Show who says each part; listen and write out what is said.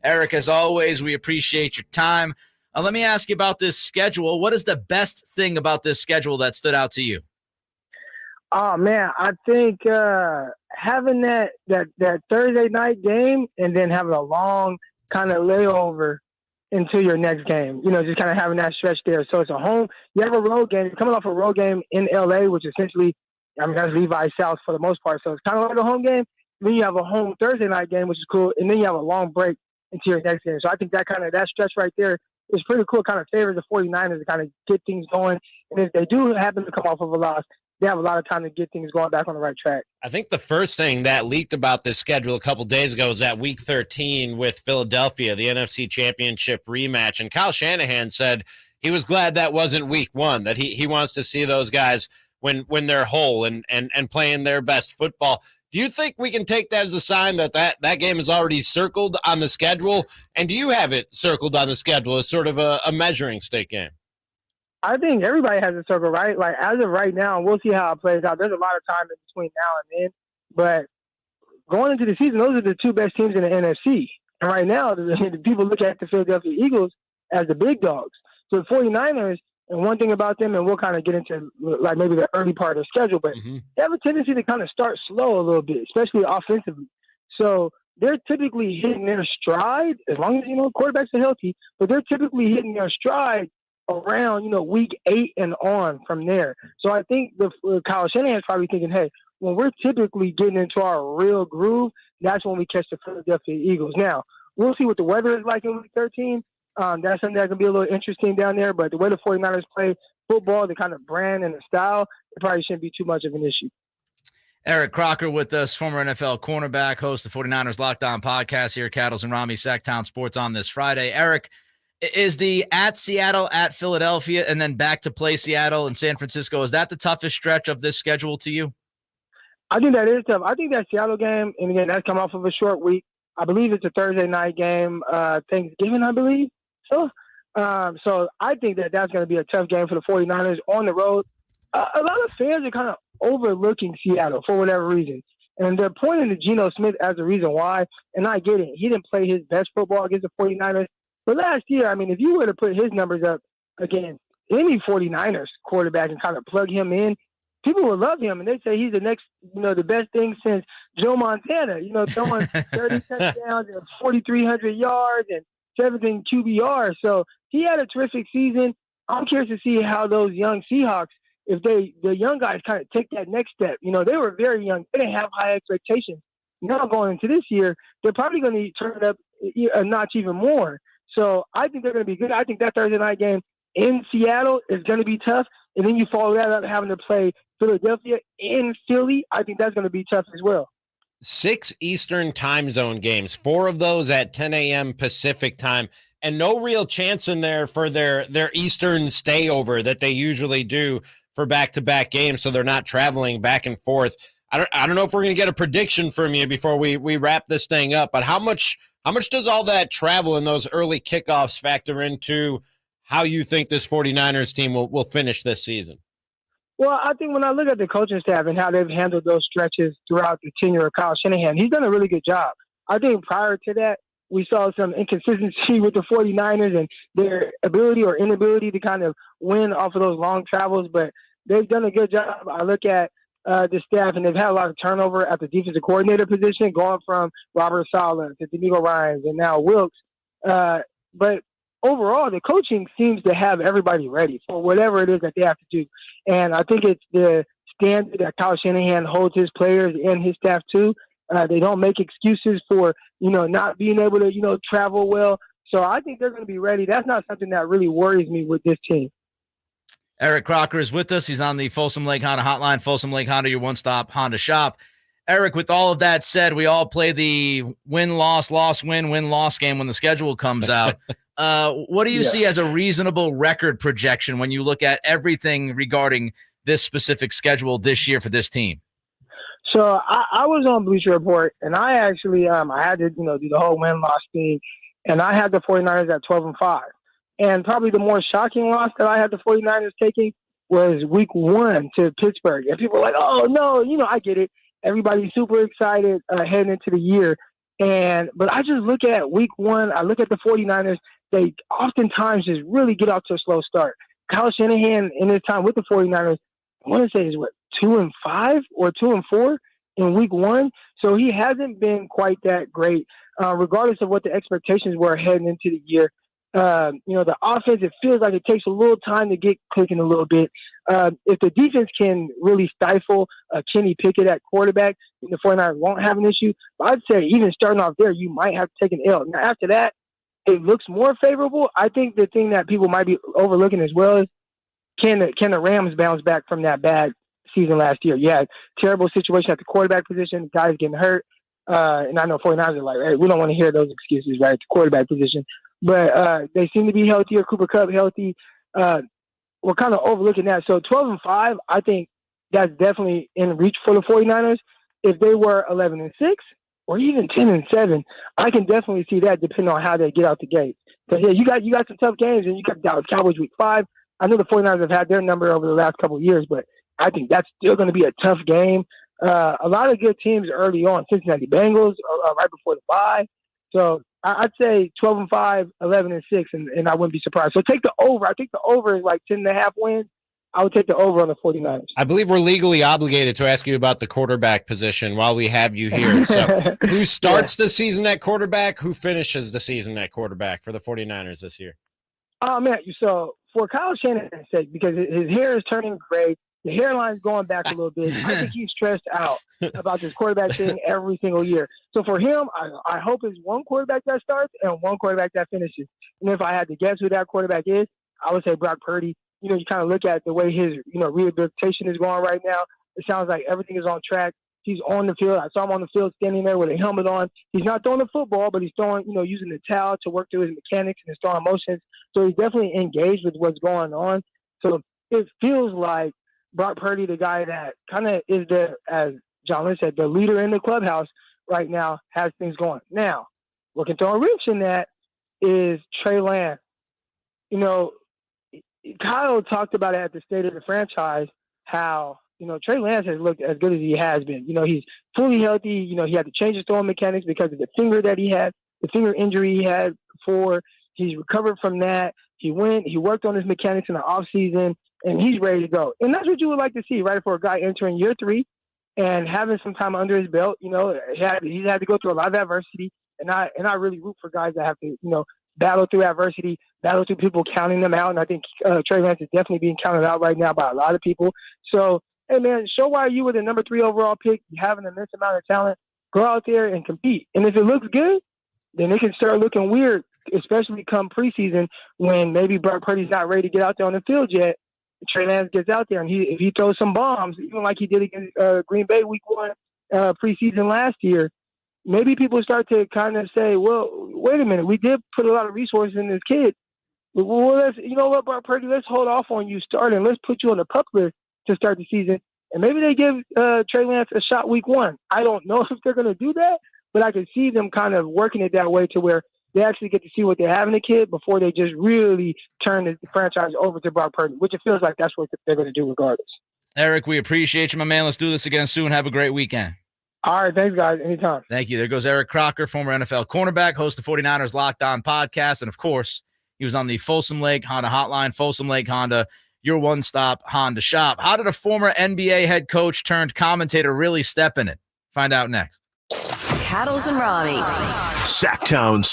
Speaker 1: Eric, as always, we appreciate your time. Let me ask you about this schedule. What is the best thing about this schedule that stood out to you?
Speaker 2: Oh man, I think having that Thursday night game and then having a long kind of layover into your next game. Just kind of having that stretch there. So it's a home. You have a road game. You're coming off a road game in LA, which essentially, that's Levi South for the most part. So it's kind of like a home game. Then you have a home Thursday night game, which is cool, and then you have a long break into your next game. So I think that stretch right there is pretty cool. Kind of favors the 49ers to kind of get things going. And if they do happen to come off of a loss, they have a lot of time to get things going back on the right track.
Speaker 3: I think the first thing that leaked about this schedule a couple days ago was that Week 13 with Philadelphia, the NFC Championship rematch. And Kyle Shanahan said he was glad that wasn't Week 1, that he wants to see those guys when they're whole and playing their best football. Do you think we can take that as a sign that game is already circled on the schedule? And do you have it circled on the schedule as sort of a measuring stick game?
Speaker 2: I think everybody has a circle, right? Like, as of right now, we'll see how it plays out. There's a lot of time in between now and then. But going into the season, those are the two best teams in the NFC. And right now, the people look at the Philadelphia Eagles as the big dogs. So the 49ers, and one thing about them, and we'll kind of get into like maybe the early part of the schedule, but they have a tendency to kind of start slow a little bit, especially offensively. So they're typically hitting their stride, as long as, quarterbacks are healthy, but they're typically hitting their stride around, week 8 and on from there. So I think Kyle Shanahan is probably thinking, hey, when we're typically getting into our real groove, that's when we catch the Philadelphia Eagles. Now, we'll see what the weather is like in week 13. That's something that can be a little interesting down there, but the way the 49ers play football, the kind of brand and the style, it probably shouldn't be too much of an issue.
Speaker 1: Eric Crocker with us, former NFL cornerback, host of the 49ers Locked On podcast here at Cattles Ramie, Sactown Sports on this Friday. Eric, is the at Seattle, at Philadelphia, and then back to play Seattle and San Francisco, is that the toughest stretch of this schedule to you?
Speaker 2: I think that is tough. I think that Seattle game, and again, that's come off of a short week. I believe it's a Thursday night game, Thanksgiving, I believe. So I think that's going to be a tough game for the 49ers on the road. A lot of fans are kind of overlooking Seattle for whatever reason. And they're pointing to Geno Smith as the reason why. And I get it. He didn't play his best football against the 49ers. But last year, if you were to put his numbers up against any 49ers quarterback and kind of plug him in, people would love him. And they'd say he's the next, the best thing since Joe Montana, throwing 30 touchdowns and 4,300 yards and 17 QBR. So he had a terrific season. I'm curious to see how those young Seahawks, if the young guys kind of take that next step. They were very young. They didn't have high expectations. Now going into this year, they're probably going to turn it up a notch even more. So I think they're going to be good. I think that Thursday night game in Seattle is going to be tough. And then you follow that up having to play Philadelphia in Philly. I think that's going to be tough as well.
Speaker 3: 6 Eastern time zone games, 4 of those at 10 a.m. Pacific time, and no real chance in there for their Eastern stayover that they usually do for back-to-back games, so they're not traveling back and forth. I don't know if we're going to get a prediction from you before we wrap this thing up, but how much does all that travel and those early kickoffs factor into how you think this 49ers team will finish this season?
Speaker 2: Well, I think when I look at the coaching staff and how they've handled those stretches throughout the tenure of Kyle Shanahan, he's done a really good job. I think prior to that, we saw some inconsistency with the 49ers and their ability or inability to kind of win off of those long travels, but they've done a good job. I look at the staff, and they've had a lot of turnover at the defensive coordinator position, going from Robert Saleh to D'Amico Ryans and now Wilkes. But overall, the coaching seems to have everybody ready for whatever it is that they have to do. And I think it's the standard that Kyle Shanahan holds his players and his staff to. They don't make excuses for, not being able to, travel well. So I think they're going to be ready. That's not something that really worries me with this team.
Speaker 1: Eric Crocker is with us. He's on the Folsom Lake Honda hotline. Folsom Lake Honda, your one-stop Honda shop. Eric, with all of that said, we all play the win-loss, loss-win, win-loss game when the schedule comes out. What do you see as a reasonable record projection when you look at everything regarding this specific schedule this year for this team?
Speaker 2: So I was on Bleacher Report, and I actually I had to do the whole win-loss thing, and I had the 49ers at 12-5. And probably the more shocking loss that I had the 49ers taking was week 1 to Pittsburgh. And people were like, oh, no, I get it. Everybody's super excited heading into the year. But I just look at week one, I look at the 49ers, they oftentimes just really get off to a slow start. Kyle Shanahan in his time with the 49ers, I want to say is 2-5 or 2-4 in week one. So he hasn't been quite that great, regardless of what the expectations were heading into the year. The offense, it feels like it takes a little time to get clicking a little bit. If the defense can really stifle Kenny Pickett at quarterback, the 49ers won't have an issue. But I'd say even starting off there, you might have to take an L. Now, after that, it looks more favorable. I think the thing that people might be overlooking as well is can the Rams bounce back from that bad season last year? Yeah, terrible situation at the quarterback position. Guys getting hurt. And I know 49ers are like, hey, we don't want to hear those excuses, right, at the quarterback position. But they seem to be healthier. Cooper Kupp healthy. We're kind of overlooking that. So 12-5, I think that's definitely in reach for the 49ers. If they were 11-6 or even 10-7, I can definitely see that depending on how they get out the gate. Because, yeah, you got some tough games, and you got Dallas Cowboys week 5. I know the 49ers have had their number over the last couple of years, but I think that's still going to be a tough game. A lot of good teams early on. Cincinnati Bengals right before the bye. So I'd say 12-5, 11-6, and I wouldn't be surprised. So take the over. I think the over is like 10.5 wins. I would take the over on the 49ers.
Speaker 3: I believe we're legally obligated to ask you about the quarterback position while we have you here. So who starts the season at quarterback? Who finishes the season at quarterback for the 49ers this year?
Speaker 2: Oh, man. So for Kyle Shanahan's sake, because his hair is turning gray, the hairline's going back a little bit. I think he's stressed out about this quarterback thing every single year. So for him, I hope it's one quarterback that starts and one quarterback that finishes. And if I had to guess who that quarterback is, I would say Brock Purdy. You kind of look at the way his, rehabilitation is going right now. It sounds like everything is on track. He's on the field. I saw him on the field standing there with a helmet on. He's not throwing the football, but he's throwing, using the towel to work through his mechanics and his throwing motions. So he's definitely engaged with what's going on. So it feels like Brock Purdy, the guy that kind of is as John Lynn said, the leader in the clubhouse right now, has things going. Now, what can throw a wrench in that is Trey Lance. Kyle talked about it at the State of the Franchise, how, Trey Lance has looked as good as he has been. He's fully healthy. He had to change his throwing mechanics because of the finger that he had, the finger injury he had before. He's recovered from that. He worked on his mechanics in the offseason, and he's ready to go. And that's what you would like to see, right, for a guy entering year 3 and having some time under his belt. He's had to go through a lot of adversity, and I really root for guys that have to, battle through adversity, battle through people counting them out. And I think Trey Lance is definitely being counted out right now by a lot of people. So, hey, man, show why you were the number 3 overall pick. You have an immense amount of talent. Go out there and compete. And if it looks good, then it can start looking weird, especially come preseason when maybe Brock Purdy's not ready to get out there on the field yet. Trey Lance gets out there and if he throws some bombs, even like he did against Green Bay week 1 preseason last year, maybe people start to kind of say, well, wait a minute, we did put a lot of resources in this kid. Well, Brock Purdy, let's hold off on you starting. Let's put you on the pup list to start the season. And maybe they give Trey Lance a shot week 1. I don't know if they're going to do that, but I can see them kind of working it that way to where they actually get to see what they have in the kid before they just really turn the franchise over to Brock Purdy, which it feels like that's what they're going to do regardless.
Speaker 1: Eric, we appreciate you, my man. Let's do this again soon. Have a great weekend.
Speaker 2: All right, thanks, guys. Anytime.
Speaker 1: Thank you. There goes Eric Crocker, former NFL cornerback, host of 49ers Locked On podcast. And, of course, he was on the Folsom Lake Honda hotline. Folsom Lake Honda, your one-stop Honda shop. How did a former NBA head coach turned commentator really step in it? Find out next.
Speaker 4: Cattles Ramie.
Speaker 5: Sactown